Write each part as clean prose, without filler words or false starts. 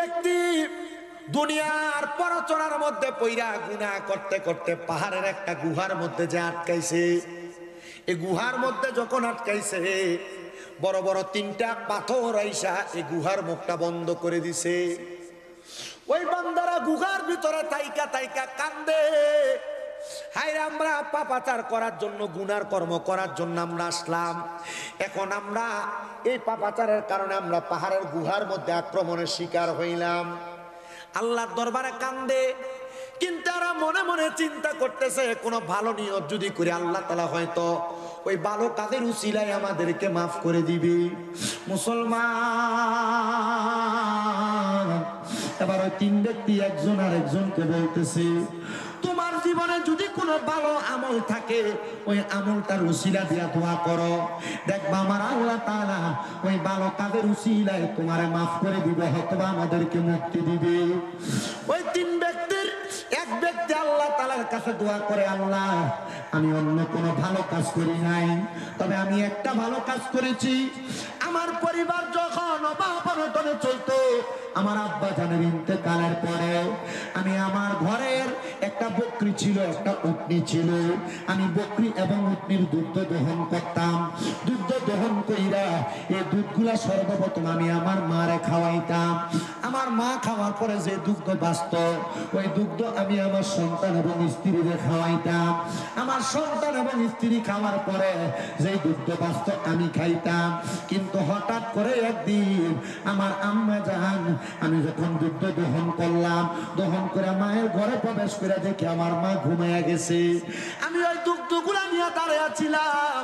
ব্যক্তি দুনিয়ার পরচনার মধ্যে পইরা গুনাহ করতে করতে পাহাড়ের একটা গুহার মধ্যে যে আটকাইছে। এই গুহার মধ্যে যখন আটকাইছে, বড় বড় তিনটা পাথর আইসা এই গুহার মুখটা বন্ধ করে দিছে। ওই বান্দারা গুহার ভিতরে তাইকা তাইকা কান্দে, হায় আমরা পাপাচার করার জন্য, গুনার কর্ম করার জন্য আমরা আসলাম, এখন আমরা এই পাপাচারের কারণে আমরা পাহাড়ের গুহার মধ্যে আক্রমণের শিকার হইলাম। আল্লাহর দরবারে কান্দে, কিন্তু তারা মনে মনে চিন্তা করতেছে কোনো ভালো নিয়ত যদি করে আল্লাহ তাআলা হয়তো ওই ভালো কাজের উসিলায় আমাদেরকে মাফ করে দিবে। মুসলমান, এবার ওই তিন ব্যক্তি একজন আর একজনকে বলতেছে, তোমার জীবনে যদি কোনো ভালো আমল থাকে ওই আমলটার উসিলা দিয়া দোয়া করো, দেখবা আমার আল্লাহ তাআলা ওই ভালো কাজের উসিলায় তোমারে মাফ করে দিবে, হয়তো আমাদেরকে মুক্তি দিবে। ওই তিন ব্যক্তির এক ব্যক্তি আল্লাহ তাআলার কাছে দোয়া করে, আল্লাহ আমি অন্য কোনো ভালো কাজ করি নাই, তবে আমি একটা ভালো কাজ করেছি। আমার পরিবার যখন অভাব-অনটনে চলতো, আমার আব্বা জানের ইন্তেকালের পরে আমি আমার ঘরের একটা বকরি ছিল, একটা উটনি ছিল, আমি বকরি এবং উটনির দুধ দহন করতাম। দুধ দহন কইরা এই দুধগুলা সর্বপ্রথম আমি আমার মারে খাওয়াইতাম। আমার মা খাওয়ার পরে যে দুগ্ধ বাঁচত, ওই দুগ্ধ আমি আমার সন্তান এবং স্ত্রীদের খাওয়াইতাম। আমার সন্তান এবং স্ত্রী খাওয়ার পরে যে দুগ্ধ বাঁচত আমি খাইতাম। কিন্তু হঠাৎ করে একদিন আমার আম্মা জান, আমি যখন দুগ্ধ দহন করলাম, দহন করে মায়ের ঘরে প্রবেশ করে দেখি আমার মা ঘুমাইয়া গেছে। আমি ওই দুগ্ধগুলা নিয়ে দাঁড়িয়ে ছিলাম,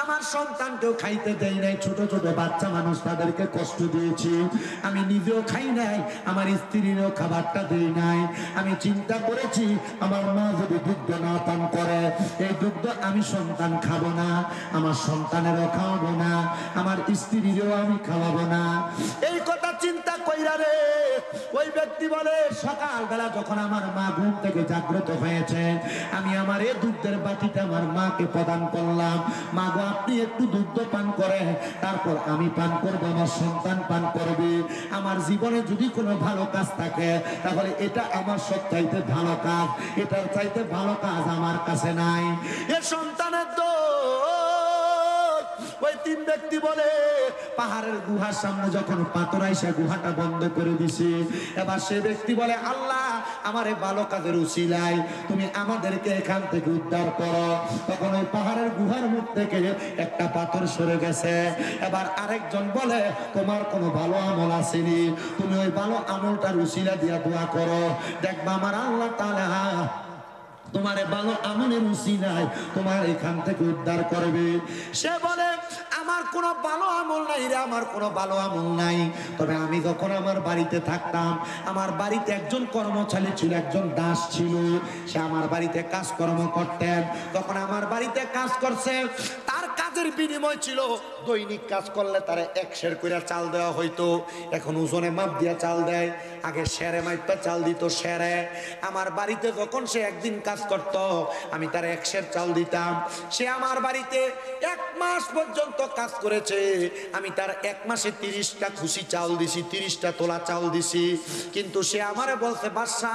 আমার সন্তানকেও খাইতে দেই নাই, ছোট ছোট বাচ্চা মানুষ, তাদেরকে কষ্ট দিয়েছি। আমি নিজেও খাই নাই, আমার স্ত্রীরও খাবারটা দেই নাই। আমি চিন্তা করেছি আমার মা যদি দুগ্ধ না পান করে, এই দুগ্ধ আমি সন্তান খাবো না, আমার সন্তানেরও খাওয়াবো না, আমার স্ত্রীরও আমি খাওয়াবো না। এই কথা চিন্তা কইরা রে ওই ব্যক্তি বলে, সকালবেলা যখন আমার মা ঘুম থেকে জাগ্রত হয়েছে, আমি আমার এই দুধের বাটিটা আমার মাকে প্রদান করলাম। মা গো, আপনি একটু দুধ পান করে, তারপর আমি পান করবো, আমার সন্তান পান করবে। আমার জীবনে যদি কোনো ভালো কাজ থাকে, তাহলে এটা আমার সবচাইতে ভালো কাজ, এটার চাইতে ভালো কাজ আমার কাছে নাই। এ সন্তানের দোষ। ওই তিন ব্যক্তি বলে, পাহাড়ের গুহার সামনে যখন পাথর আইসা গুহাটা বন্ধ করে দিছে, এবার সে ব্যক্তি বলে, আল্লাহ আমারে ভালো কাজের উসিলায় তুমি আমাদেরকে এখান থেকে উদ্ধার করো। তখন ওই পাহাড়ের গুহার মুখ থেকে একটা পাথর সরে গেছে। এবার আরেকজন বলে, তোমার কোনো ভালো আমল আসেনি, তুমি ওই ভালো আমলটার উসিলা দিয়া দোয়া করো, দেখবা আমার আল্লাহ তাআলা তোমার ভালো আমলের উসিলায় তোমার এখান থেকে উদ্ধার করবে। সে বলে, আমার কোনো ভালো আমল নাই রে, আমার কোনো ভালো আমল নাই, তবে আমি যখন আমার বাড়িতে থাকতাম, আমার বাড়িতে একজন কর্মচারী ছিল, একজন দাস ছিল, সে আমার বাড়িতে কাজকর্ম করতেন। তখন আমার বাড়িতে কাজ করছে, তার কাজের বিনিময় ছিল দৈনিক কাজ করলে তারা 1 সের করে চাল দেওয়া হইতো। এখন ওজনে মাপ দিয়া চাল দেয়, আগে সেরে মাইপা চাল দিত সেরে। আমার বাড়িতে যখন সে একদিন কাজ করত, আমি তার 1 সের চাল দিতাম। সে আমার বাড়িতে 1 মাস পর্যন্ত কাজ করেছে, আমি তার 1 মাসে 30টা খুশি চাল দিছি, 30টা তোলা চাল দিছি। কিন্তু সে আমারে বলছে, বাদশা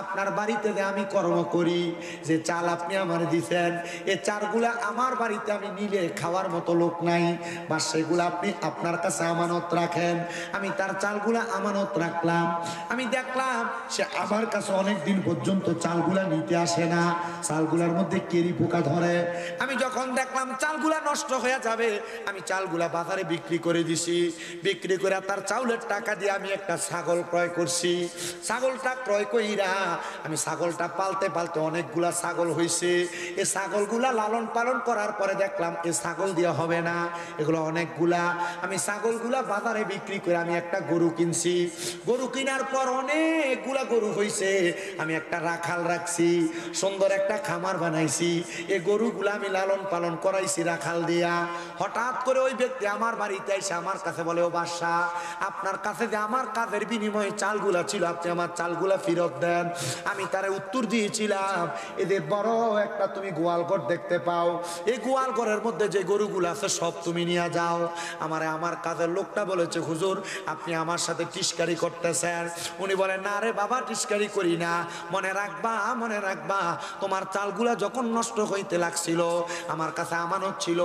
আপনার বাড়িতে যে আমি কর্ম করি, যে চাল আপনি আমারে দিছেন, এই চালগুলা আমার বাড়িতে আমি নিলে খাওয়ার মতো লোক নাই, বা সেগুলো আপনি আপনার কাছে আমানত রাখেন। আমি তার চালগুলা আমানত রাখলাম। আমি দেখলাম সে আমার কাছে অনেক দিন পর্যন্ত চালগুলা নিতে আসে না, চালগুলার মধ্যে কেরি পোকা ধরে। আমি যখন দেখলাম চালগুলা নষ্ট হয়ে যাবে, আমি চালগুলা বাজারে বিক্রি করে দিছি। বিক্রি করে তার চাউলের টাকা দিয়ে আমি একটা ছাগল ক্রয় করছি। ছাগলটা ক্রয় কইরা আমি ছাগলটা পালতে পালতে অনেকগুলা ছাগল হয়েছে। এই ছাগলগুলা লালন পালন করার পরে দেখলাম এই ছাগল দিয়ে হবে না, এগুলো অনেকগুলা। আমি ছাগলগুলা বাজারে বিক্রি করে আমি একটা গরু কিনছি। গরু কেনার পর অনেকগুলা গরু হয়েছে, আমি একটা রাখাল রাখছি, সুন্দর একটা খামার বানাইছি। এই গরুগুলা আমি লালন পালন করাইছি রাখাল দিয়া। হঠাৎ করে ওই ব্যক্তি আমার বাড়িতে এসে আমার কাছে বলে, ও বাদশা, আপনার কাছে যে আমার কাজের বিনিময়ে চালগুলা ছিল, আপনি আমার চালগুলা ফেরত দেন। আমি তারে উত্তর দিয়েছিলাম, এদের বড় একটা তুমি গোয়ালঘর দেখতে পাও, এই গোয়ালঘরের মধ্যে যে গরুগুলো আছে সব তুমি নিয়ে যাও। আমার কাজের লোকটা বলেছে, হুজুর আপনি আমার সাথে টিস্কারি করতেছেন। উনি বলেন, না রে বাবা, টিস্কারি করি না। মনে রাখবা তোমার চালগুলা যখন নষ্ট হইতে লাগছিল, আমার কাছে আমানত ছিল,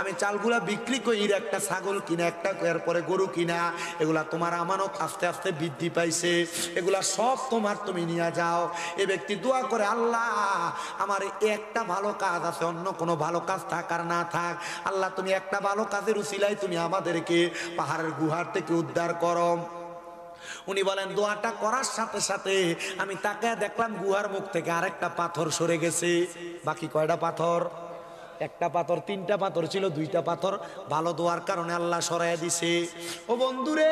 আমি চালগুলা বিক্রি করি একটা ছাগল কিনা, একটা এরপরে গরু কিনা, এগুলা তোমার আমানত আস্তে আস্তে বৃদ্ধি পাইছে, এগুলা সব তোমার, তুমি নিয়ে যাও। এ ব্যক্তি দোয়া করে, আল্লাহ আমার একটা ভালো কাজ আছে, অন্য কোনো ভালো কাজ থাক আর না থাক, আল্লাহ তুমি একটা ভালো কাজের উসিলায় তুমি আমাদেরকে পাহাড়ের গুহার থেকে উদ্ধার করো। উনি বলেন, দোয়াটা করার সাথে সাথে আমি তাকে দেখলাম গুহার মুখ থেকে আরেকটা পাথর সরে গেছে। বাকি কয়টা পাথর? একটা পাথর, তিনটা পাথর ছিল, দুইটা পাথর ভালো দোয়ার কারণে আল্লাহ সরাইয়া দিছে। ও বন্ধুরে,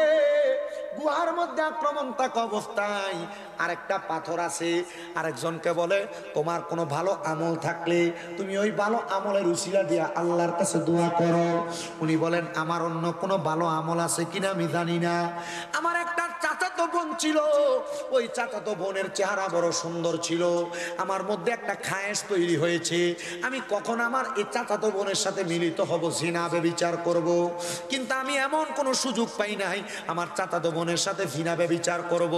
গুহার মধ্যে আক্রমণ থাকা অবস্থায় আরেকটা পাথর আছে। আরেকজনকে বলে, তোমার কোনো ভালো আমল থাকলে তুমি ওই ভালো আমলের উসিলা দিয়া আল্লাহর কাছে দোয়া করো। উনি বলেন, আমার অন্য কোনো ভালো আমল আছে কিনা আমি জানি না। আমার একটা চাচাতো বোন ছিল, ওই চাচাতো বোনের চেহারা বড় সুন্দর ছিল, আমার মধ্যে একটা খায়েশ তৈরি হয়েছে, আমি কখন আমার এই চাচাতো বোনের সাথে মিলিত হব, জিনা ব্যভিচার করব, কিন্তু আমি এমন কোনো সুযোগ পাই নাই আমার চাচাতো বোনের সাথে জিনা ব্যভিচার করব।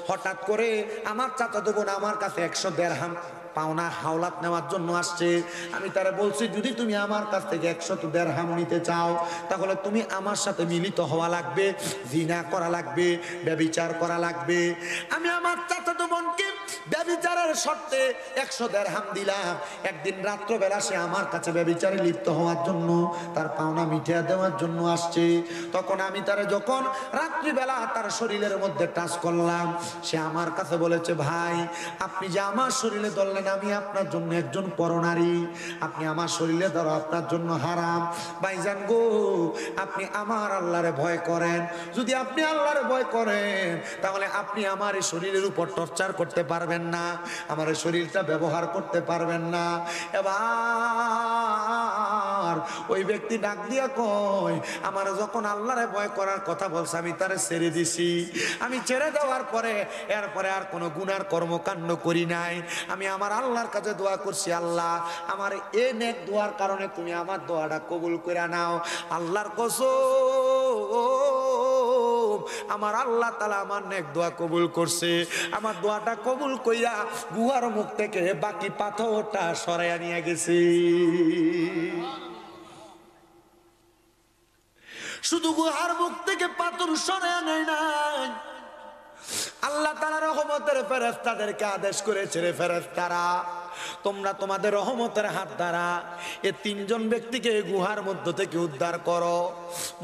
হঠাৎ করে আমার চাচাতো বোন আমার কাছে 100 দিরহাম পাওনা হাওলাত নেওয়ার জন্য আসছে। আমি তারা বলছি, যদি তুমি আমার কাছ থেকে 100 দিরহাম নিতে চাও, তাহলে তুমি আমার সাথে মিলিত হওয়া লাগবে, জিনা করা লাগবে, ব্যভিচার করা লাগবে। আমি আমার চাচাতো বোনকে ব্যভিচারের শর্তে 100 দিরহাম দিলাম। একদিন রাত্রবেলা সে আমার কাছে ব্যভিচারে লিপ্ত হওয়ার জন্য, তার পাওনা মিটিয়ে দেওয়ার জন্য আসছে। তখন আমি তারে যখন রাত্রিবেলা তার শরীরের মধ্যে টাচ করলাম, সে আমার কাছে বলেছে, ভাই আপনি যে আমার শরীরে ধরলেন, আমি আপনার জন্য একজন পরনারী, আপনি আমার শরীরে ধরো আপনার জন্য হারাম। ভাইজান গো, আপনি আমার আল্লাহরে ভয় করেন, যদি আপনি আল্লাহরে ভয় করেন তাহলে আপনি আমার এই শরীরের উপর টর্চার করতে পারবেন না, আমার এই শরীরটা ব্যবহার করতে পারবেন না। এবার ওই ব্যক্তি ডাক দিয়া কয়, আমার যখন আল্লাহরে ভয় করার কথা বলছে আমি তারে ছেড়ে দিছি, আমি ছেড়ে দেওয়ার পরে এরপরে আর কোনো গুনার কর্মকাণ্ড করি নাই। আমি আমার আল্লাহর কাছে দোয়া করছি, আল্লাহ আমার এই নেক দোয়ার কারণে তুমি আমার দোয়াটা কবুল করে নাও। আল্লাহর কসম, আমার আল্লাহ তাআলা আমার নেক দোয়া কবুল করছে। আমার দোয়াটা কবুল কইরা গুহার মুখ থেকে বাকি পাথরটা সরাইয়া নিয়ে গেছে। শুধু গুহার মুখ থেকে পাথর সরাইয়া নেয় নাই, আল্লাহ তাআলা রহমতের ফেরেশতাদেরকে আদেশ করেছে, রে ফেরেশতারা তোমরা তোমাদের রহমতের হাত দ্বারা এই 3 জন ব্যক্তিকে গুহার মধ্য থেকে উদ্ধার করো।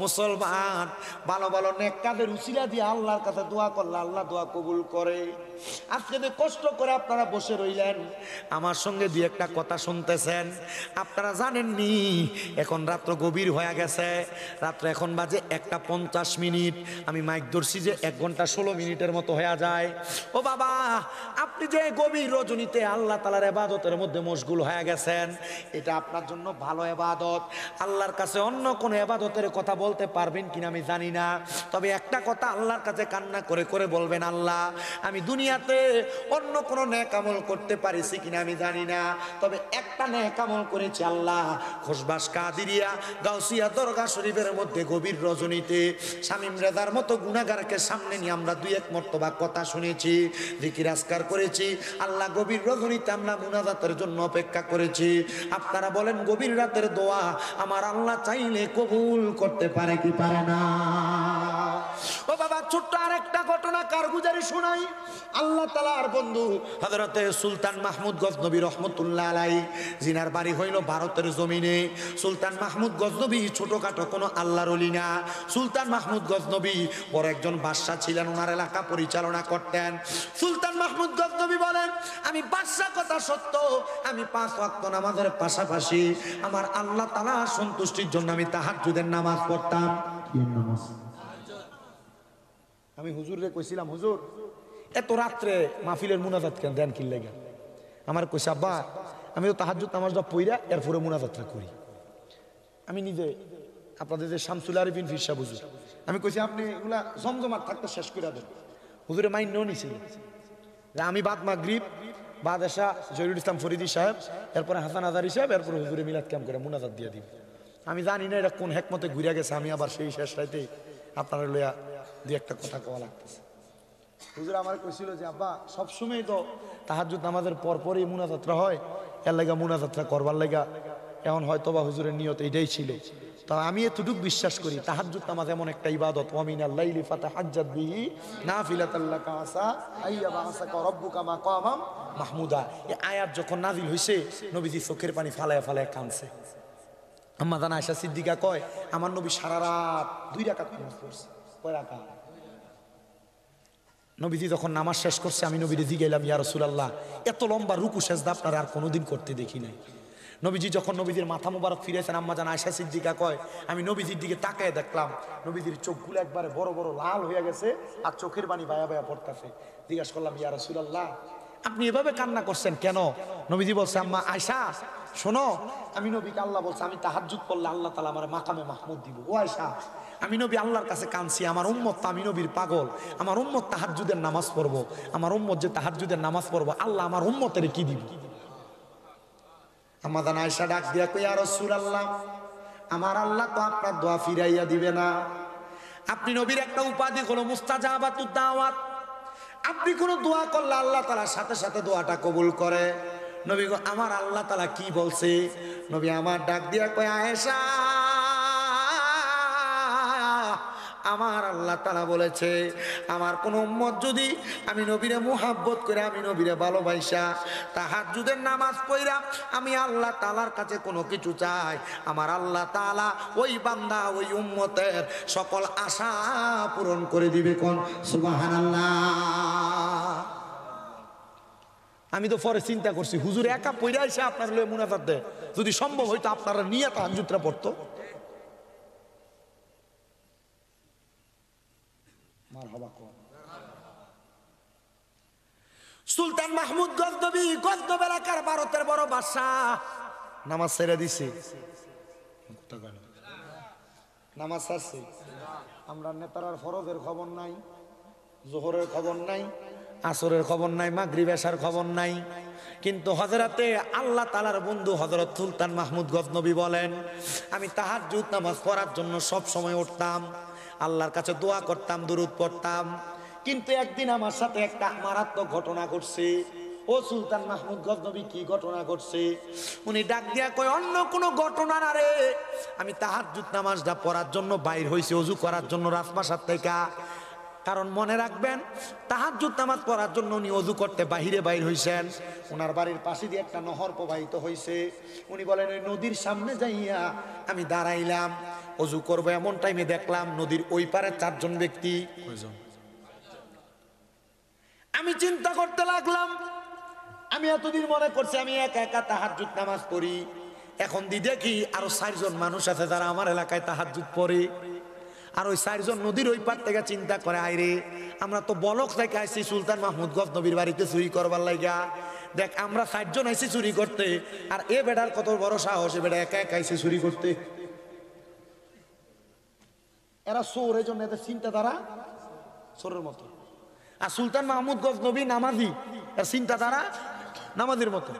মুসলমান, ভালো ভালো নেক কাজের উসিলা দিয়ে আল্লাহর কাছে দোয়া করলে আল্লাহ দোয়া কবুল করে। আজকে যে কষ্ট করে আপনারা বসে রইলেন, আমার সঙ্গে দুই একটা কথা শুনতেছেন, আপনারা জানেননি এখন রাত্র গভীর হয়ে গেছে, রাত্র এখন বাজে 1:50। আমি মাইক ধরছি যে 1 ঘন্টা 16 মিনিটের মতো হয়ে যায়। ও বাবা, আপনি যে গভীর রজনীতে আল্লাহ তাআলার ইবাদতের মধ্যে মশগুল হয়ে গেছেন, এটা আপনার জন্য ভালো ইবাদত। আল্লাহর কাছে অন্য কোনো ইবাদতের কথা বলতে পারবেন কিনা আমি জানি না, তবে একটা কথা আল্লাহর কাছে কান্না করে করে বলবেন, আল্লাহ আমি দুনিয়াতে অন্য কোনো নেক আমল করতে পারিছি কিনা আমি জানি না, তবে একটা নেক আমল করেছি আল্লাহ। খোসবাস কাদিরিয়া গাউসিয়া দরগা শরীফের মধ্যে গভীর রজনীতে শামীম রেজার মতো গুনাহগারকে সামনে নিয়ে আমরা 2-1 মর্তবা কথা শুনেছি, জিকির আজকার করেছি। আল্লাহ গভীর রজনীতে আমরা মুনাজাতের জন্য অপেক্ষা করেছি। আপনারা বলেন, গভীর রাতের দোয়া আমার আল্লাহ চাইলে কবুল করতে পারে কি পারে না? ও বাবা, ছোট্ট আরেকটা ঘটনা কারগুজারি শোনাই। আল্লাহ তাআলার বন্ধু হযরতে সুলতান মাহমুদ গজনবী রহমতুল্লাহ আলাইহি, জিনার বাড়ি হইল ভারতের জমিনে। সুলতান মাহমুদ গজনবী ছোটখাটো কোনো আল্লাহর ওলি না। সুলতান মাহমুদ গজনবী বড় একজন বাদশা ছিলেন, ওনার এলাকা পরিচালনা করতেন। সুলতান মাহমুদ গজনবী বলেন, আমি বাদশা কথা সত্য, আমি 5 ওয়াক্ত নামাজের পাশাপাশি আমার আল্লাহ তাআলা সন্তুষ্টির জন্য আমি তাহাজ্জুদের নামাজ পড়তাম। কি নামাজ? আমি হুজুরে কইছিলাম, হুজুর এত রাত্রে মাহফিলের মুনাজাত কেন দেন কি লাগে? আমার কইছে, আব্বা আমি তো তাহাজ্জুদ নামাজটা পইরা এরপরে মুনাজাতটা করি। আমি নিজে আপনাদের যে শামসুল আরিফিন ফির সাহেব হুজুর, আমি কইছি আপনি এগুলা জমজমাট থাকতে শেষ করে দেন। হুজুরে মাইন্ড নিছিল যে আমি বাদ মাগরিব বাদ এশা জহিরুল ইসলাম ফরিদি সাহেব, এরপরে হাসান আজারি সাহেব, এরপরে হুজুরে মিলাদ ক্যাম্প করে মুনাজাত দিয়ে দিব। আমি জানি না এটা কোন হেকমতে ঘুরে গেছে, আমি আবার সেই শেষ রাইতে আপনারা লইয়া দুই একটা কথা কওয়া লাগতেছে। হুজুর আমার কইছিল যে আব্বা সবসময় তো তাহাজ্জুদ নামাজের পরপরই মুনাজাতরা হয়, এর লাগা মুনাজাতরা করবার লাগা এখন হয়তো বা হুজুরের নিয়ত এটাই ছিল। তা আমি এতটুকু বিশ্বাস করি তাহাজ্জুদ নামাজ এমন একটা ইবাদত, ওয়া মিনাল লাইলি ফাতাহাজ্জাদ বিহি নাফিলাতাল লাকা আসা আইয়া বাসাকা রাব্বুকা মাকামাম মাহমুদা। এই আয়াত যখন নাজিল হইছে নবীজি চোখের পানি ফালায়া ফালায়া কাঁদছে। আম্মা জান আয়েশা সিদ্দিকা কয় আমার নবী সারা রাত 2 রাকাত নামাজ পড়ছে। কয় রাকাত? নবীজি যখন নামাজ শেষ করছে আমি নবীরে জিগাইলাম, ইয়া রাসূলুল্লাহ এত লম্বা রুকু সেজদা আপনারা আর কোনোদিন করতে দেখি নাই। নবীজি যখন নবীজির মাথা মুবারক ফিরেছেন, আম্মা জান আয়েশা সিদ্দিকা কয় আমি নবীজির দিকে তাকায় দেখলাম নবীজির চোখগুলো একবারে বড় বড় লাল হয়ে গেছে আর চোখের পানি বায়া বায়া পড়তেছে। জিজ্ঞাসা করলাম, ইয়া রাসূলুল্লাহ আপনি এভাবে কান্না করছেন কেন? নবীজি বলছে, আম্মা আয়েশা শোনো, আমি নবীকে আল্লাহ বলছে আমি তাহাজ্জুদ পড়লে আল্লাহ তাআলা আমার মাকামে মাহমুদ দিব। ও আয়েশা আমি নবী আল্লাহর কাছে কাঁদছি, আমার উম্মত তো আমি নবীর পাগল, আমার উম্মত তাহাজ্জুদের নামাজ পড়বো, আমার উম্মত যে তাহাজ্জুদের নামাজ পড়বো আল্লাহ আমার উম্মতের কি দিব? আম্মা জান আয়েশা ডাক দিয়া কই, ইয়া রাসূলুল্লাহ আমার আল্লাহ তো আপনার দোয়া ফিরাইয়া দিবে না। আপনি নবীর একটা উপাধি হলো মুস্তাজাবাতুদ দাওয়াত, আপনি কোনো দোয়া করলে আল্লাহ তাআলা সাথে সাথে দোয়াটা কবুল করে। নবী গো আমার আল্লাহ তাআলা কি বলছে? নবী আমার ডাক দিয়া কয়, আয়েশা আমার আল্লাহ তাআলা বলেছে আমার কোন উম্মত যদি আমি নবীরে মুহাব্বত করে আমি নবীরে ভালোবাসা তাহাজ্জুদের নামাজ পড়া আমি আল্লাহ তাআলার কাছে কোনো কিছু চাই, আমার আল্লাহ তাআলা ওই বান্দা ওই উম্মতের সকল আশা পূরণ করে দিবে। কোন সুবহানাল্লাহ। আমি তো পরে চিন্তা করছি হুজুর একা পড়ে আইসা আপনার লয়ে মুনাজাত দেয়, যদি সম্ভব হইতো আপনারা নিয়ে তাহাজ্জুদটা পড়তো। সুলতান মাহমুদ গজনবী গজনব এলাকার ভারতের বড় বাদশাহ নামাজ ছেড়ে দিছে। নামাজ ছাড়ছে। আমরা নেতারার ফরজের খবর নাই, জোহরের খবর নাই, আসরের খবর নাই, মাগরিব এশার খবর নাই, কিন্তু হযরতে আল্লাহ তাআলার বন্ধু হযরত সুলতান মাহমুদ গজনবী বলেন আমি তাহাজ্জুদ নামাজ পড়ার জন্য সব সময় উঠতাম, আল্লাহর কাছে দোয়া করতাম, দুরূদ পড়তাম, কিন্তু একদিন আমার সাথে একটা মারাত্মক ঘটনা ঘটছে। ও সুলতান মাহমুদ গজনবী কি ঘটনা ঘটছে? উনি ডাক দিয়া কয় অন্য কোনো ঘটনা না রে, আমি তাহাজ্জুদ নামাজটা পড়ার জন্য বাইর হইছি ওযু করার জন্য রাজপ্রাসাদ থেকে। কারণ মনে রাখবেন তাহাজ্জুদ নামাজ পড়ার জন্য উনি ওযু করতে বাহিরে বাইর হইছেন। ওনার বাড়ির পাশে দিয়ে একটা নহর প্রবাহিত হইছে। উনি বলেন ওই নদীর সামনে যাইয়া আমি দাঁড়াইলাম ওযু করব, এমন টাইমে দেখলাম নদীর ওই পারে 4 জন ব্যক্তি। আমি চিন্তা করতে লাগলাম, আমি এতদিন মনে করছি আমি একা একা তাহাজ্জুদ নামাজ পড়ি, এখন দেখি আরো 4 জন মানুষ আছে যারা আমার এলাকায় তাহাজ্জুদ পড়ে। আর ওই 4 জন নদীর ওই পার থেকে চিন্তা করে আইরে আমরা তো বলক থেকে আইছি সুলতান মাহমুদ গজনবীর বাড়িতে চুরি করবার লাগা, দেখ আমরা 4 জন আইছি চুরি করতে, আর এ বেটার কত বড় সাহস, এ বেটা একা একা আইছে চুরি করতে। এরা চোর, এই জন্য এদের চিন্তাধারা চোরের মতো। আর সুলতান মাহমুদ গজনবী নামাজি, এর চিন্তাধারা নামাজির মতো।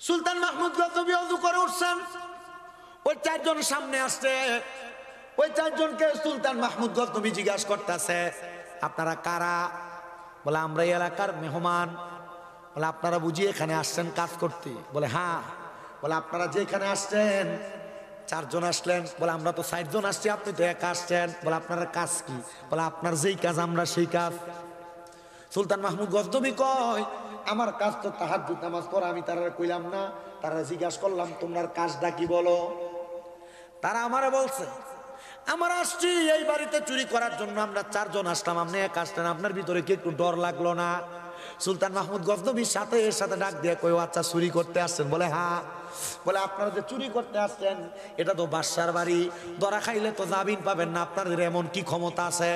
সুলতান মাহমুদ গজনবী ওযু করে উঠছেন, ওই 4 জন সামনে আসছে। ওই 4 জনকে সুলতান মাহমুদ গজনবী জিজ্ঞাসা করতেছে আপনারা কারা? বলে আমরা এই এলাকার মেহমান। বলে আপনারা বুঝি এখানে আসছেন কাজ করতে? বলে হ্যাঁ। বলে আপনারা যে এখানে আসছেন 4 জন আসলেন। বলে আমরা তো 60 জন আসছি, আপনি তো একা আসছেন। বলে আপনার কাজ কি? বলে আপনার যেই কাজ আমরা সেই কাজ। সুলতান মাহমুদ গজনবী কয় আমার কাজ তো তাহাজ্জুদ নামাজ পড়া, আমি তারা কইলাম না, তারা জিজ্ঞাসা করলাম তোমার কাজটা কি বলো। তারা আমারে বলছে আমরা আসছি এই বাড়িতে চুরি করার জন্য, আমরা 4 জন আসলাম, আপনি এক আসলেন, আপনার ভিতরে কি একটু ডর লাগলো না? সুলতান মাহমুদ গজনবীর সাথে এর সাথে ডাক দিয়ে কই আচ্ছা চুরি করতে আসছেন? বলে হ্যাঁ। বলে আপনারা যে চুরি করতে আসছেন এটা তো বাদশার বাড়ি, ধরা খাইলে তো জামিন পাবেন না, আপনাদের এমন কি ক্ষমতা আছে?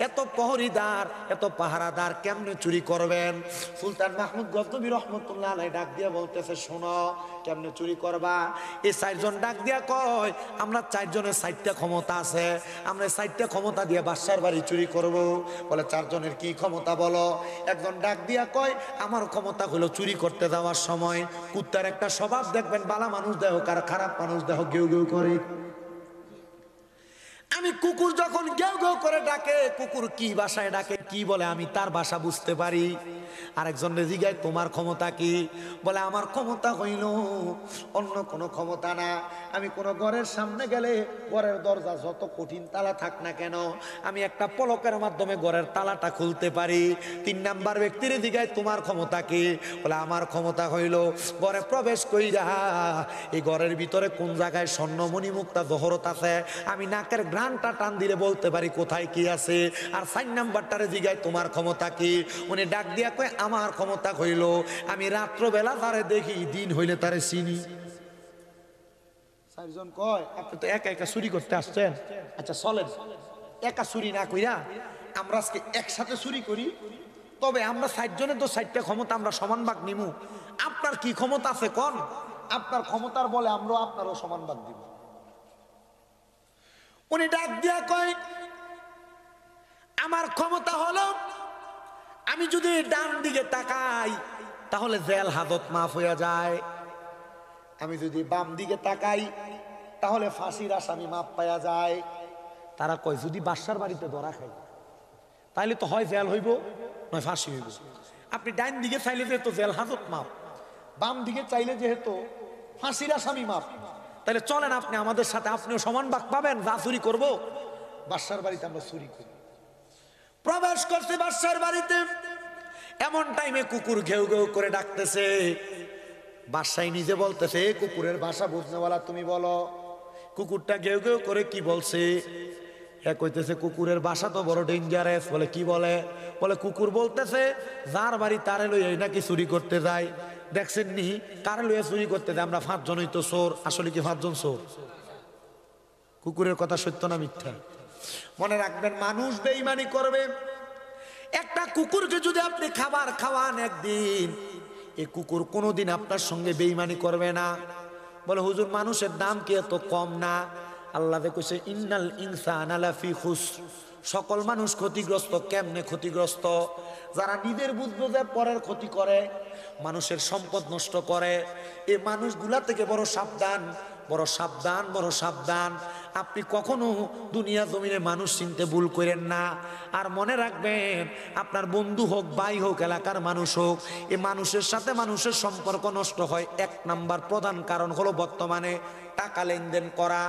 এত প্রহরীদার এত পাহারাদার কেমনে চুরি করবেন? সুলতান মাহমুদ গজনবী রহমতুল্লাহ আলাইহি ডাক দিয়ে বলতেছে শোনো কেমনে চুরি করবা। এই 4 জন ডাক দিয়া কয় আমরা 4 জনের 4টা ক্ষমতা আছে, আমরা 4টা ক্ষমতা দিয়ে বাদশার বাড়ি চুরি করব। বলে 4 জনের কি ক্ষমতা বলো? একজন ডাক দিয়া কয় আমার ক্ষমতা হলো চুরি করতে যাওয়ার সময় কুত্তার একটা স্বভাব দেখবেন দেখবেন বালা মানুষ দেহ কার খারাপ মানুষ দেহ গেউ গেউ করে। আমি কুকুর যখন গেউ গেউ করে ডাকে, কুকুর কি ভাষায় ডাকে, কি বলে আমি তার ভাষা বুঝতে পারি। আরেকজন জিজ্ঞাসা তোমার ক্ষমতা কি? বলে আমার ক্ষমতা হইল অন্য কোনো ক্ষমতা না, আমি কোনো ঘরের সামনে গেলে ঘরের দরজা যত কঠিন তালা থাক না কেন আমি একটা পলকের মাধ্যমে ঘরের তালাটা খুলতে পারি। 3 নাম্বার ব্যক্তির জিজ্ঞাসা তোমার ক্ষমতা কি? বলে আমার ক্ষমতা হইল ঘরে প্রবেশ কইরা এই ঘরের ভিতরে কোন জায়গায় স্বর্ণমণি মুক্তা জহরত আছে আমি নাকের ঘ্রাণটা টান দিলে বলতে পারি কোথায় কি আছে। আর 4 নাম্বারটারে জিজ্ঞাসা তোমার ক্ষমতা কি? উনি ডাক দিয়া কয় আমার ক্ষমতা হইল আমি রাত্রবেলা তারে দেখি, দিন হইলে তারে চিনি। 4 জন কয় আপনি তো একা একা চুরি করতে আসছেন, আচ্ছা চলেন একা চুরি না কইরা আমরা আজকে একসাথে চুরি করি, তবে আমরা 4 জনের তো 4টা ক্ষমতা আমরা সমান ভাগ নিমু। আপনার কি ক্ষমতা আছে কোন? আপনার ক্ষমতার বলে আমরা আপনারও সমান ভাগ দিব। উনি ডাক দিয়া কয় আমার ক্ষমতা হলো আমি যদি ডান দিকে তাকাই তাহলে জেল হাজত মাফ হয়ে যায়, আমি যদি বাম দিকে তাকাই তাহলে ফাঁসির আসামি মাপ পাওয়া যায়। তারা কয় যদি বাদশার বাড়িতে ধরা খাই তাহলে তো হয় জেল হইব নয় ফাঁসি হইব। আপনি ডাইন দিকে চাইলে যেহেতু জেল হাজত মাপ, বাম দিকে চাইলে যেহেতু ফাঁসির আসামি মাপ, তাহলে চলেন আপনি আমাদের সাথে, আপনিও সমান ভাগ পাবেন। যা চুরি করবো বাদশার বাড়িতে আমরা চুরি করি। প্রবেশ করছে বাদশার বাড়িতে, এমন টাইমে কুকুর ঘেউ ঘেউ করে ডাকতেছে। বাদশাই নিজে বলতেছে কুকুরের ভাষা বুঝনেওয়ালা তুমি বলো। কুকুরটা ঘেউ ঘেউ করে কি বলছে? এক কইতেছে কুকুরের ভাষা তো বড় ডেঞ্জারাস। বলে কি বলে? বলে কুকুর বলতেছে যার বাড়ি তারে লইয়া নাকি চুরি করতে যায়। দেখছেন নি কারে লইয়া চুরি করতে যায়? আমরা 5 জনই তো চোর। আসলে কি 5 জন চোর? কুকুরের কথা সত্য না মিথ্যা? মনে রাখবেন মানুষ বেঈমানি করবে। একটা কুকুরকে যদি আপনি খাবার খাওয়ান একদিন, এই কুকুর কোনোদিন আপনার সঙ্গে বেঈমানি করবে না। বলে হুজুর মানুষের দাম কি এত কম না? আল্লাহ কইছে ইন্নাল ইনসানা লাফি খুসর, সকল মানুষ ক্ষতিগ্রস্ত। কেমনে ক্ষতিগ্রস্ত? যারা নিজের বুঝবে যে পরের ক্ষতি করে, মানুষের সম্পদ নষ্ট করে, এই মানুষগুলা থেকে বড় সাবধান, বড় সাবধান, বড় সাবধান। আপনি কখনো দুনিয়া জমিনে মানুষ চিনতে ভুল করেন না। আর মনে রাখবেন আপনার বন্ধু হোক, ভাই হোক, এলাকার মানুষ হোক, এই মানুষের সাথে মানুষের সম্পর্ক নষ্ট হয় 1 নাম্বার প্রধান কারণ হলো বর্তমানে টাকা লেনদেন করা।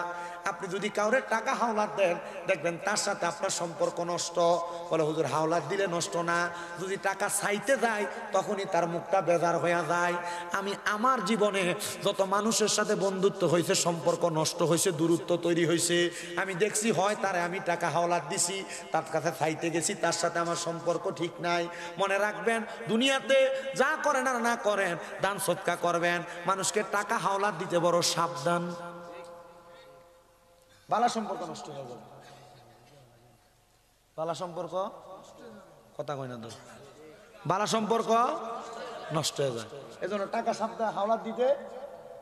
আপনি যদি কাউরে টাকা হাওলাত দেন দেখবেন তার সাথে আপনার সম্পর্ক নষ্ট। বলে হুজুর হাওলাত দিলে নষ্ট না, যদি টাকা চাইতে যায় তখনই তার মুখটা বেজার হয়ে যায়। আমি আমার জীবনে যত মানুষের সাথে বন্ধুত্ব হয়েছে, সম্পর্ক নষ্ট হয়েছে, দূরত্ব তৈরি হয়েছে, আমি দেখছি হয় তারে আমি টাকা হাওলাত দিছি, তার কাছে চাইতে গেছি, তার সাথে আমার সম্পর্ক ঠিক নাই। মনে রাখবেন দুনিয়াতে যা করেন আর না করেন দান সৎকা করবেন, মানুষকে টাকা হাওলাত দিতে বড় সাবধান। বালা সম্পর্ক নষ্ট হয়ে যাবে। বালা সম্পর্ক কথা কয় না তো, বালা সম্পর্ক নষ্ট হয়ে যায়। এই জন্য টাকা সাবধান হাওলাত দিতে।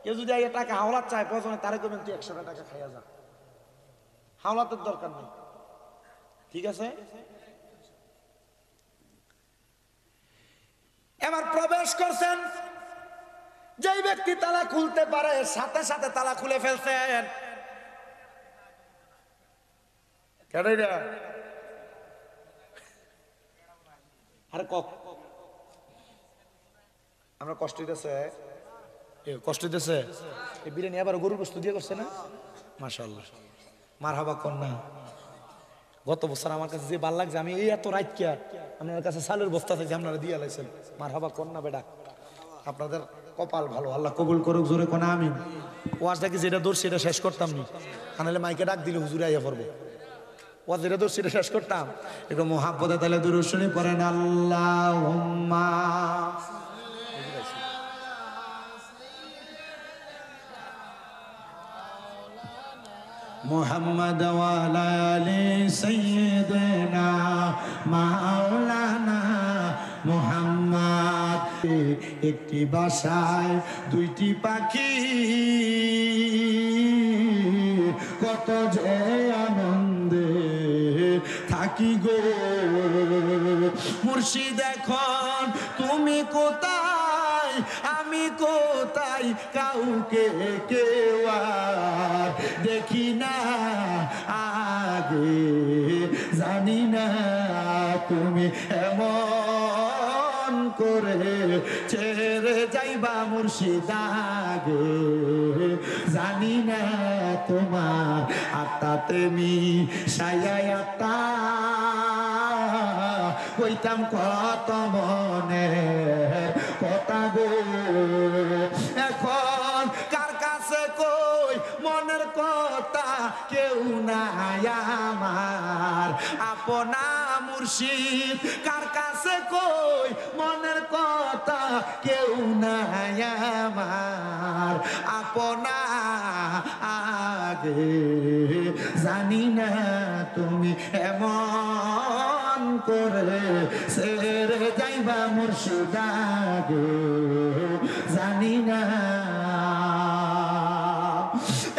কেউ যদি টাকা হাওলাত চায় প্রয়োজনে তারে করবেন তুই 100 টাকা খাইয়া যা, হাওলাতের দরকার নেই। ঠিক আছে? এবার প্রবেশ করছেন, যেই ব্যক্তি তালা খুলতে পারে সাথে সাথে তালা খুলে ফেলছেন। আরে আমরা কষ্ট দিতেছে, কষ্ট দিতেছে। এই বিরিয়ানি আবার গরুর গোশত দিয়ে করছে না? মাশাআল্লাহ, মারহাবা কন্যা। গত বছর আমার কাছে যে ভাল লাগছে, আমি এই এত রাত কে আপনার কাছে চালের বস্তা থেকে আপনারা দিয়ে লাইছেন। মারহাবা কন্যা বেটা, আপনাদের কপাল ভালো, আল্লাহ কবুল করুক। জোরে কোন আমিন। ওয়াজটা কি যেটা দৌড় সেটা শেষ করতাম নি, আনালে মাইকে ডাক দিলে হুজুরে আইয়া পড়বো। ওয়াজ যেটা দৌড় সেটা শেষ করতাম। একটু মোহাব্বতে তাহলে দুরূদ শরীফ পড়েন আল্লাহুম্মা মুহাম্মদ ওয়া আলা আলি সাইয়্যিদিনা মাওলানা মুহাম্মদ। একটি বাসায় 2টি পাখি, কত যে আনন্দে থাকি গো মুর্শিদ, এখন তুমি কোথায় নাই আমি কোথায় কাউকে কেউ আর দেখি না আগে জানি না তুমি এমন করে ছেড়ে যাইবা মুর্শিদাগে জানি না তোমার আত্মাতে মি সায়াই আত্মা কইতাম কত মনে কথা গো এখন কার কাছে কই মনের কথা কেউ নাই আমার আপনা মুর্শিদ কার কাছে কই মনের কথা কেউ নাই আমার আপনা আগে জানি না তুমি এমন করে ছেড়ে যাইবা মুর্শিদাগে জানি না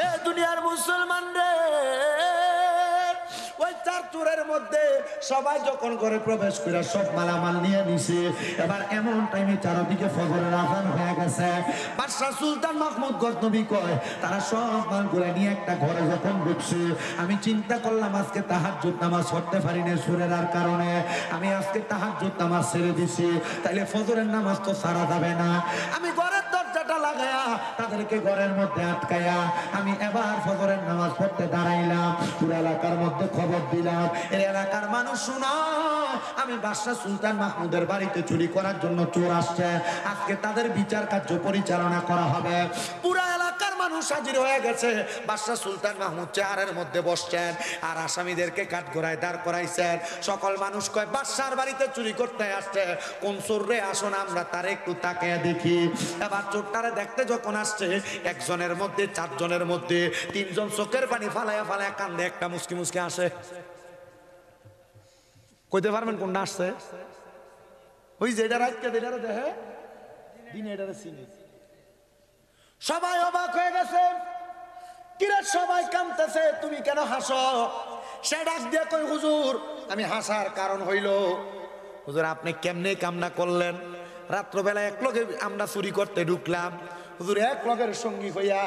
এ দুনিয়ার মুসলমান রে ওই চার চোরের মধ্যে সবাই যখন ঘরে প্রবেশ করে সব মালামাল নিয়ে নিছে এবার এমন টাইমে চারদিকে ফজরের আযান হয়ে গেছে বাদশা সুলতান মাহমুদ গজনবী কয় তারা সব মালগুলো নিয়ে একটা ঘরে যখন ঢুকছে আমি চিন্তা করলাম আজকে তাহাজ্জুদ নামাজ পড়তে পারি না সুরের কারণে আমি আজকে তাহাজ্জুদ নামাজ ছেড়ে দিছি তাইলে ফজরের নামাজ তো ছাড়া যাবে না আমি ঘরের দরজাটা লাগায়া তাদেরকে ঘরের মধ্যে আটকায়া আমি এবার ফজরের নামাজ পড়তে দাঁড়াইলাম পুরো এলাকার মধ্যে খবর দিলাম এই এলাকার মানুষ শুনো আমি বাদশা সুলতান মাহমুদের বাড়িতে চুরি করার জন্য চোর আসছে আজকে তাদের বিচার কার্য পরিচালনা করা হবে পুরো এলাকার মানুষ হাজির হয়ে গেছে বাদশা সুলতান মাহমুদ চেয়ারের মধ্যে বসছেন আর আসামিদেরকে কাঠগড়ায় দাঁড় করাইছেন সকল মানুষ কয় বাদশার বাড়িতে চুরি করতে আসছে কোন চোর রে আসো না আমরা তারে একটু তাকিয়ে দেখি এবার চোরটারে দেখতে যখন আসছে একজনের মধ্যে চারজনের মধ্যে তিনজন চোখের পানি ফালায়া ফালায়া কান্দে একটা মুসকি মুসকি আসে কইতে পারবেন কোনটা আসছে ওই যেটা রাতকে যেটা দেখে দিনে এটারে চিনি সবাই অবাক হয়ে গেছে কিরা সবাই কাঁদতেছে তুমি কেন হাসো সে ডাক দিয়ে কই হুজুর আমি হাসার কারণ হইল হুজুর আপনি কেমনে কামনা করলেন রাত্রবেলা এক লগে আমরা চুরি করতে ঢুকলাম হুজুর এক লগের সঙ্গী হইয়া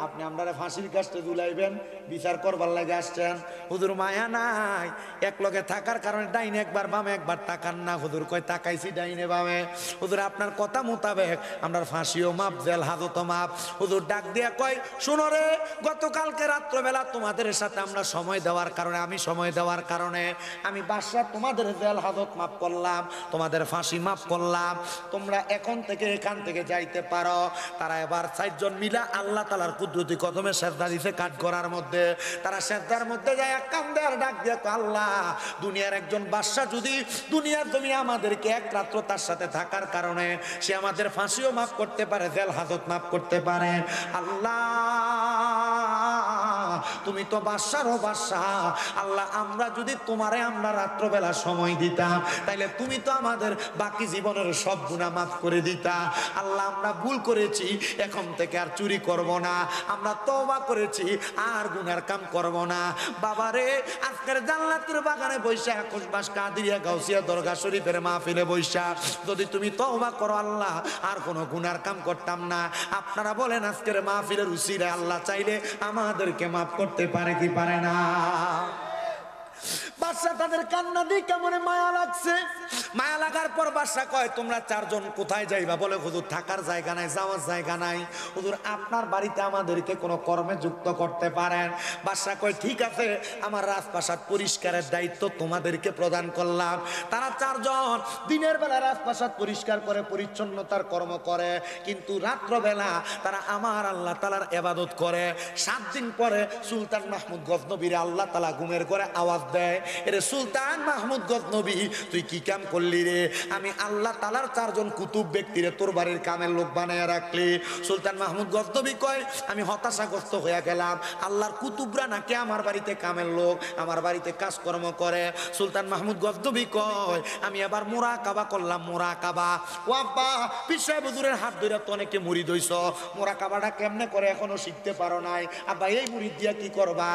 আপনি আপনারা ফাঁসির কাছে ঝুলাইবেন বিচার করবার লাগে আসছেন হুজুর মায়া নাই এক লগে থাকার কারণে ডাইনে একবার বামে একবার তাকান না হুজুর কয় তাকাইছি ডাইনে বামে হুজুর আপনার কথা মোতাবেক আমরা ফাঁসিও মাপ জেল হাজতও মাপ হুজুর ডাক দিয়া কয় শুনো রে গতকালকে রাত্রবেলা তোমাদের সাথে আমরা সময় দেওয়ার কারণে আমি সময় দেওয়ার কারণে আমি বাদশা তোমাদের জেল হাজত মাপ করলাম তোমাদের ফাঁসি মাপ করলাম তোমরা এখন থেকে এখান থেকে যাইতে পারো তারা এবার চারজন মিলা আল্লাহ তাআলার কুদরতি কদমে সেজদা দিছে কাঠগড়ার মধ্যে তারা সেজদার মধ্যে যায় কান্দে আর ডাক দিয়ে আল্লাহ দুনিয়ার একজন বাদশা যদি দুনিয়ার জমিনে আমাদেরকে এক রাত্র তার সাথে থাকার কারণে সে আমাদের ফাঁসিও মাফ করতে পারে জেল হাজত মাফ করতে পারে আল্লাহ তুমি তো বাদশারও বাদশা আল্লাহ আমরা যদি তোমারে আমরা রাত্রবেলা সময় দিতাম তাইলে তুমি তো আমাদের বাকি জীবনের সব গুনাহ মাফ করে দিতা আল্লাহ আমরা ভুল করেছি এখন থেকে আর চুরি করব না আমরা তওবা করেছি আর গুনার কাম করব না বাবারে আজকের জান্নাতের বাগানে বৈশা কুশবাস কাদিরিয়া গাউসিয়া দরগা শরীফের মাহফিলে বৈশা যদি তুমি তওবা করো আল্লাহ আর কোনো গুনার কাম করতাম না আপনারা বলেন আজকের মাহফিলের উসিলায় আল্লাহ চাইলে আমাদেরকে মাফ করতে পারে কি পারে না বাদশা তাদের কান্না দিয়ে কেমন মায়া লাগছে মায়া লাগার পর বাদশা কয় তোমরা চারজন কোথায় যাইবা বলে হুজুর থাকার জায়গা নাই যাওয়ার জায়গা নাই হুজুর আপনার বাড়িতে আমাদেরকে কোনো কর্মে যুক্ত করতে পারেন বাদশা কয় ঠিক আছে আমার রাজপ্রাসাদ পরিষ্কারের দায়িত্ব তোমাদেরকে প্রদান করলাম তারা চারজন দিনের বেলা রাজপ্রাসাদ পরিষ্কার করে পরিচ্ছন্নতার কর্ম করে কিন্তু রাত্রবেলা তারা আমার আল্লাহ তাআলার ইবাদত করে 7 দিন পরে সুলতান মাহমুদ গজনবীর আল্লাহ তাআলা ঘুমের ঘরে আওয়াজ দেয় এরে সুলতান মাহমুদ গজনবী তুই কি কাম করলি রে আমি আল্লাহ তাআলার চারজন কুতুব ব্যক্তিরে তোর বাড়ির কামের লোক বানায়া রাখলি সুলতান মাহমুদ গজনবী কয় আমি হতাশাগ্রস্ত হয়ে গেলাম আল্লাহর কুতুবরা নাকি আমার বাড়িতে কামের লোক আমার বাড়িতে কাজকর্ম করে সুলতান মাহমুদ গজনবী কয় আমি আবার মুরাকাবা করলাম মুরাকাবা ও আব্বা পীর সাহেব হুজুরের হাত ধরে তো অনেকে মুরিদ হইছ মুরাকাবাটা কেমনে করে এখনো শিখতে পারো নাই আব্বা এই মুরিদ দিয়া কি করবা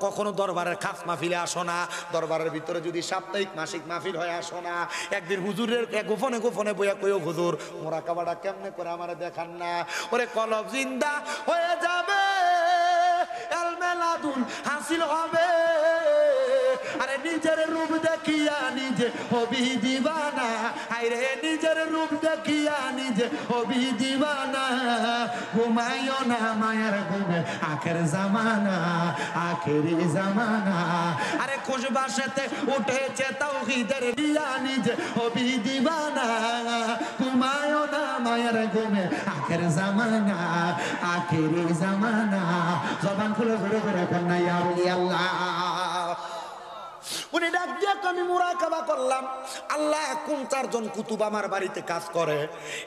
কখনো দরবারের খাস মাহফিলে আসো না, দরবারের ভিতরে যদি সাপ্তাহিক মাসিক মাহফিল হয় আসো না। একদিন হুজুরের গোপনে গোপনে বইয়া কইও হুজুর মোরাকাবাটা কেমনে করে আমারে দেখান না। ওরে কলব জিন্দা হয়ে যাবে, এল মেলাদুন হাসিল হবে। আরে নিজের রূপ দেখিয়া নিজে হবি দিবানা, আরে নিজের রূপ দেখিয়া নিজে হবি দিবানা। ঘুমাইও না মায়ের ঘুমে আখের জামানা, আখেরি জামানা। আরে খুশবাসেতে উঠেছে তাওহীদের দিয়া নিজে হবি দিবানা। ঘুমাইও না মায়ের ঘুমে আখের জামানা, আখেরি জামানা। জবান খুলে ধরে ধরে কন্যা ইয়া আল্লাহ। উনি ডাক দিয়ে আমি মুরাকাবা করলাম, আল্লাহ কোন চারজন কুতুব আমার বাড়িতে কাজ করে।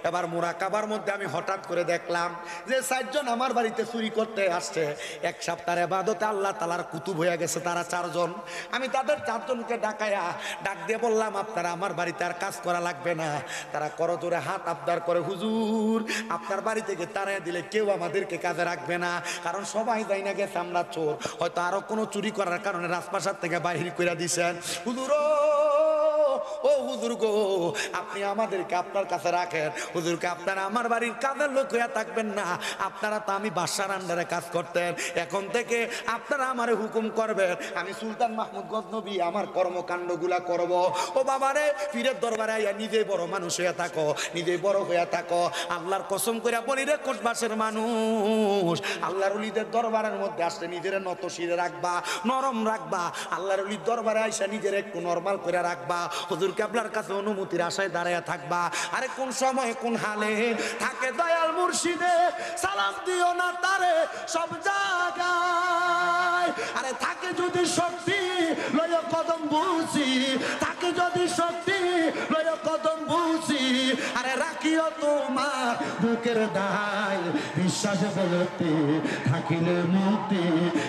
এবার মুরাকাবার মধ্যে আমি হঠাৎ করে দেখলাম যে চারজন আমার বাড়িতে চুরি করতে আসছে। এক সপ্তাহের ইবাদতে আল্লাহ তাআলার কুতুব হয়ে গেছে তারা চারজন। আমি তাদের চারজনকে ডাকায়া ডাক দিয়ে বললাম আপনারা আমার বাড়িতে আর কাজ করা লাগবে না। তারা করজোরে হাত আবদার করে হুজুর আপনার বাড়ি থেকে তাড়িয়ে দিলে কেউ আমাদেরকে কাজে রাখবে না, কারণ সবাই যাই না গেছে আমরা চোর, হয়তো আরো কোনো চুরি করার কারণে রাজপ্রাসাদ থেকে বাহির করে দিছেন। হুজুর ও হুজুর গো আপনি আমাদেরকে আপনার কাছে রাখেন। হুজুরকে আপনারা আমার বাড়ির কাজের লোক হইয়া থাকবেন না, আপনারা তো আমি বাদশার আন্ডারে কাজ করতেন, এখন থেকে আপনারা আমারে হুকুম করবেন, আমি সুলতান মাহমুদ গজনবী আমার কর্মকাণ্ডগুলা করব। ও বাবারে পীরের দরবারে আইয়া নিজেই বড় মানুষ হইয়া থাকো, নিজেই বড় হইয়া থাকো। আল্লাহর কসম কইরা বলি রে কোটবাসের মানুষ, আল্লাহর ওলিদের দরবারের মধ্যে আসলে নিজের নত শিরে রাখবা, নরম রাখবা। আল্লাহর ওলির দরবারে আইসা নিজের একটু নরমাল করে রাখবা। হুজুর কেবলার কাছে অনুমতির আশায় দাঁড়ায় থাকবা। আরে কোন সময় কোন হালে থাকে দয়াল মুর্শিদে, সালাম দিও না তারে সব জায়গায়। আরে থাকে যদি শক্তি লয় কদম বুঝি, থাকে যদি শক্তি লয় কদম বুঝি। আরে রাখিও তোমার বুকের দায়, বিশ্বাস বলতে থাকিলে মুক্তি,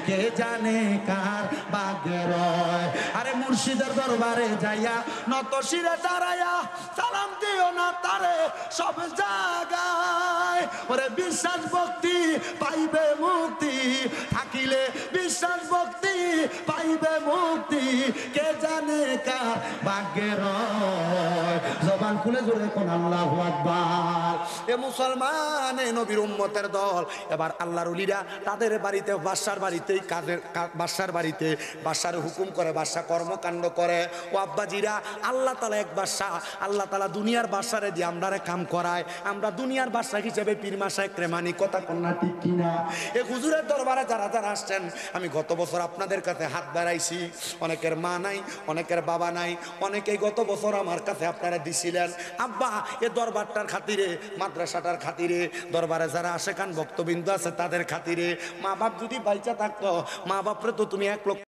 কে জানে কার ভাগ্যের। আরে মুর্শিদের দরবারে যাইয়া নত শিরে দাঁড়াইয়া সালাম দিও না তারে সব জায়গায়। ওরে বিশ্বাস ভক্তি পাইবে মুক্তি, থাকিলে বিশ্বাস ভক্তি পাইবে মুক্তি, কে জানে কার ভাগ্যের। জবান খুলে জোরে কোন আল্লাহু আকবার। এ মুসলমান এ নবীর উম্মতের দল। এবার আল্লাহর ওলিরা তাদের বাড়িতে বাদশার বাড়িতেই কাজের বাদশার বাড়িতে বাদশার হুকুম করে, বাদশা কর্মকাণ্ড করে। ও আব্বাজিরা আল্লাহ তাআলা এক বাদশা, আল্লাহ তাআলা দুনিয়ার বাদশারে দিয়ে আমরারে কাম করায়। আমরা দুনিয়ার বাদশা হিসেবে পীর মাশায়েখ রেমানি কথা কন্যা ঠিক কিনা। এই হুজুরের দরবারে যারা যারা আসছেন, আমি গত বছর আপনাদের কাছে হাত বাড়াইছি। অনেকের মা নাই, অনেকের বাবা নাই, অনেকেই গত বছর আমার কাছে আপনারা দিছিলেন। আব্বা এ দরবারটার খাতিরে, মাদ্রাসাটার খাতিরে, দরবারে যারা আসে কান ভক্তবিন্দু আছে তাদের খাতিরে, মা বাপ যদি বাইচা থাকতো, মা বাপরে তো তুমি 1 লক্ষ